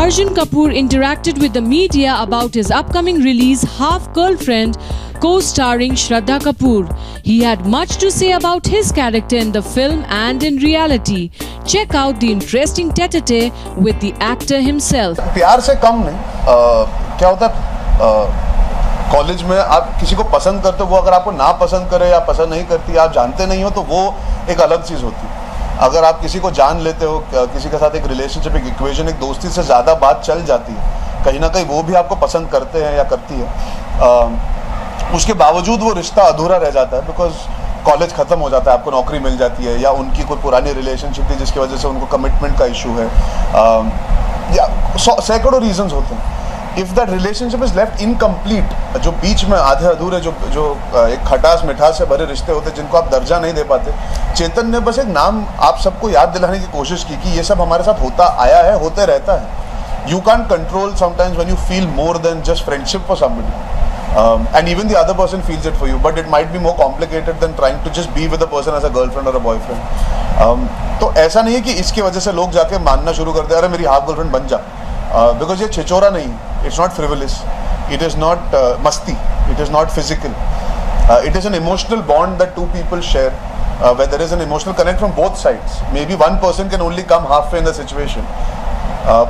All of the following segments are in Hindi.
Arjun Kapoor interacted with the media about his upcoming release Half Girlfriend, co-starring Shraddha Kapoor. He had much to say about his character in the film and in reality. Check out the interesting tete-a-tete with the actor himself. प्यार से कम नहीं, क्या होता है कॉलेज में आप किसी को पसंद करते हो, वो अगर आपको ना पसंद करे या पसंद नहीं करती, आप जानते नहीं हो, तो वो एक अलग चीज़ होती है। अगर आप किसी को जान लेते हो, किसी के साथ एक रिलेशनशिप, एक इक्वेशन, एक दोस्ती से ज़्यादा बात चल जाती है, कहीं ना कहीं वो भी आपको पसंद करते हैं या करती है, उसके बावजूद वो रिश्ता अधूरा रह जाता है बिकॉज कॉलेज ख़त्म हो जाता है, आपको नौकरी मिल जाती है, या उनकी कोई पुरानी रिलेशनशिप थी जिसकी वजह से उनको कमिटमेंट का इशू है, या सैकड़ों रीजंस होते हैं। If that relationship is left incomplete, जो बीच में आधे अधूरे जो एक खटास मिठास से भरे रिश्ते होते हैं जिनको आप दर्जा नहीं दे पाते, चेतन ने बस एक नाम आप सबको याद दिलाने की कोशिश की कि ये सब हमारे साथ होता आया है, होते रहता है। You can control sometimes when you feel more than just friendship for somebody, and even the other person feels it for you, but it might be more complicated than trying to just be with a person as a girlfriend or a boyfriend. तो ऐसा नहीं है कि इसकी वजह से लोग जाके मानना शुरू कर दे अरे मेरी हाफ गर्लफ्रेंड बन जा, बिकॉज ये छिचोरा नहीं, it's not frivolous, it is not मस्ती, it is not physical, it is an emotional bond that two people share, where there is an emotional connect from both sides. Maybe one person can only come halfway in the situation,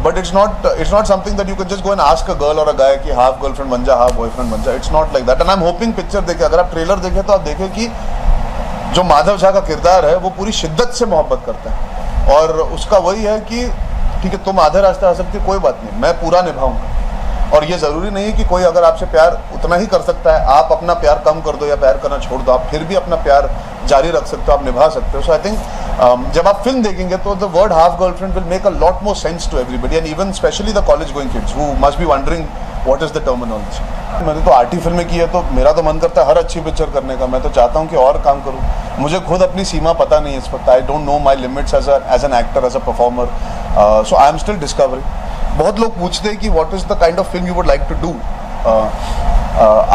but it's not something that you can just go and ask a girl or a guy कि half girlfriend बन जा, half boyfriend बन जा. It's not like that. And I'm hoping picture देखें, अगर आप ट्रेलर देखें तो आप देखें कि जो माधव झा का किरदार है वो पूरी शिद्दत से मोहब्बत करता है, और उसका वही है कि ठीक है तुम आधे रास्ते आ सकती, कोई बात नहीं, मैं पूरा निभाऊंगा। और ये ज़रूरी नहीं है कि कोई अगर आपसे प्यार उतना ही कर सकता है, आप अपना प्यार कम कर दो या प्यार करना छोड़ दो, आप फिर भी अपना प्यार जारी रख सकते हो, आप निभा सकते हो। सो आई थिंक जब आप फिल्म देखेंगे तो the word half girlfriend will make a lot more sense to everybody, and even specially the college going kids who must be wondering what is the terminology. मैंने तो आर्टी फिल्में की है, तो मेरा तो मन करता है हर अच्छी पिक्चर करने का, मैं तो चाहता हूँ कि और काम करूँ। मुझे खुद अपनी सीमा पता नहीं है इस वक्त, I don't know my limits as an actor, as a performer, so I am still discovering. बहुत लोग पूछते हैं कि what is the kind of film you would like to do.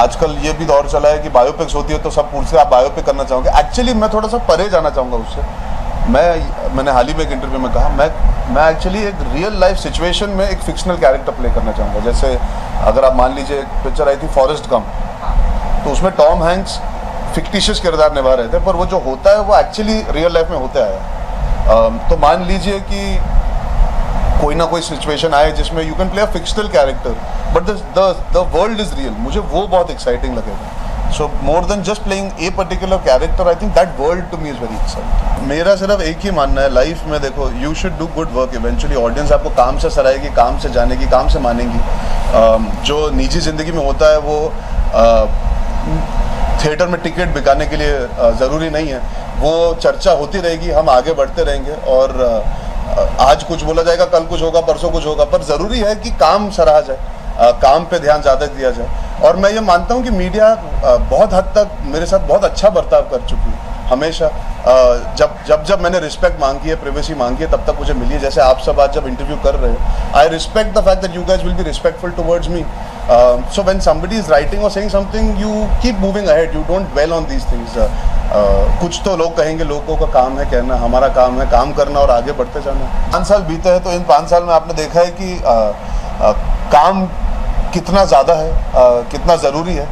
आजकल ये भी दौर चला है कि बायोपिक्स होती है तो सब पूछते हैं आप बायोपिक करना चाहोगे। एक्चुअली मैं थोड़ा सा परे जाना चाहूँगा उससे। मैंने हाल ही में एक इंटरव्यू में कहा मैं एक्चुअली एक रियल लाइफ सिचुएशन में एक फिक्शनल कैरेक्टर प्ले करना चाहूँगा। जैसे अगर आप मान लीजिए एक पिक्चर आई थी फॉरेस्ट गंप, तो उसमें टॉम हैंक्स फिक्टिशियस किरदार निभा रहे थे, पर वो जो होता है वो एक्चुअली रियल लाइफ में होते आया। तो मान लीजिए कि कोई ना कोई सिचुएशन आए जिसमें you can play a fictional character but the world is real, मुझे वो बहुत एक्साइटिंग लगेगा। So more than just playing a particular character, I think that world to me is very exciting. मेरा सिर्फ एक ही मानना है लाइफ में, देखो you should do good work, eventually audience आपको काम से सराहेगी, काम से जानेगी, काम से मानेगी। जो निजी ज़िंदगी में होता है वो थिएटर में टिकट बिकाने के लिए ज़रूरी नहीं है, वो चर्चा होती रहेगी, हम आगे बढ़ते रहेंगे, और आज कुछ बोला जाएगा, कल कुछ होगा, परसों कुछ होगा, पर ज़रूरी है कि काम सराहा जाए, काम पे ध्यान ज़्यादा दिया जाए। और मैं ये मानता हूँ कि मीडिया बहुत हद तक मेरे साथ बहुत अच्छा बर्ताव कर चुकी है हमेशा। जब मैंने रिस्पेक्ट मांगी है, प्राइवेसी मांगी है, तब तक मुझे मिली है। जैसे आप सब आज जब इंटरव्यू कर रहे हो, I respect the fact that you guys will be respectful towards me. So when somebody is writing or saying something, you keep moving ahead, you don't dwell on these things. कुछ तो लोग कहेंगे, लोगों का काम है कहना, हमारा काम है काम करना और आगे बढ़ते जाना। 5 साल बीते हैं, तो इन 5 साल में आपने देखा है कि काम कितना ज़्यादा है, कितना ज़रूरी है।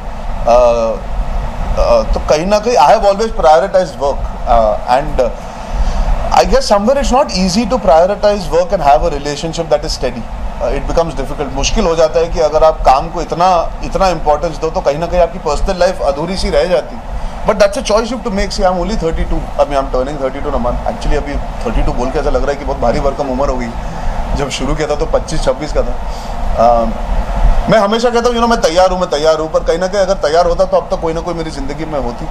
तो कहीं ना कहीं I have always prioritised work, and I guess somewhere it's not easy to prioritise work and have a relationship that is steady. It becomes difficult, मुश्किल हो जाता है कि अगर आप काम को इतना इंपॉर्टेंस दो तो कहीं ना कहीं आपकी पर्सनल लाइफ अधूरी सी रह जाती। But that's a choice you to make. See I am only 32, अभी I am turning 32 in a month. Actually अभी 32 बोल के ऐसा लग रहा है कि बहुत भारी भरकम उम्र हो गई। जब शुरू किया था तो 25-26 का था। मैं हमेशा कहता हूँ मैं तैयार हूँ, पर कहीं ना कहीं अगर तैयार होता तो अब तक कोई ना कोई मेरी ज़िंदगी में होती।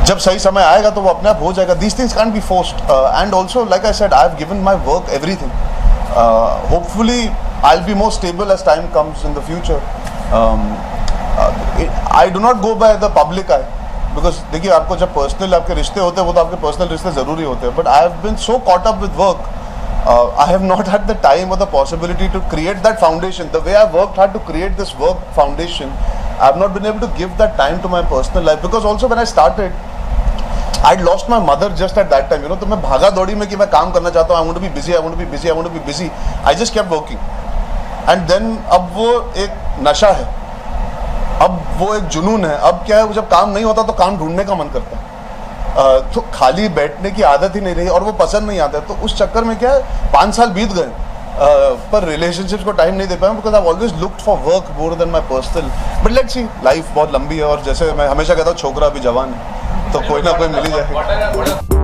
जब सही समय आएगा तो वो अपने आप हो जाएगा। These things can be forced, and also like I said, I have given my work everything. Hopefully I'll be more stable as time comes in the future. I do not go by the public eye, because देखिए आपको जब पर्सनल आपके रिश्ते होते हैं वो तो आपके पर्सनल रिश्ते ज़रूरी होते हैं, but I have been so caught up with work, I have not had the time or the possibility to create that foundation. The way I worked hard to create this work foundation, I have not been able to give that time to my personal life, because also when I started I lost my mother just at that time, you know. तो मैं भागा दौड़ी में कि मैं काम करना चाहता हूँ, I want to be busy, I want to be busy, I want to be busy. I just kept working. And then अब वो एक नशा है, अब वो एक जुनून है. अब क्या है, जब काम नहीं होता तो काम ढूंढने का मन करता है. तो खाली बैठने की आदत ही नहीं रही और वो पसंद नहीं आता. तो उस चक्कर में क्या है, 5 साल बीत गए पर रिलेशनशिप्स को टाइम नहीं दे पाया, because I always looked for work more than my personal. But let's see, life बहुत लंबी है और जैसे मैं हमेशा कहता हूँ, छोकरा अभी जवान है तो कोई ना कोई मिल ही जाएगा.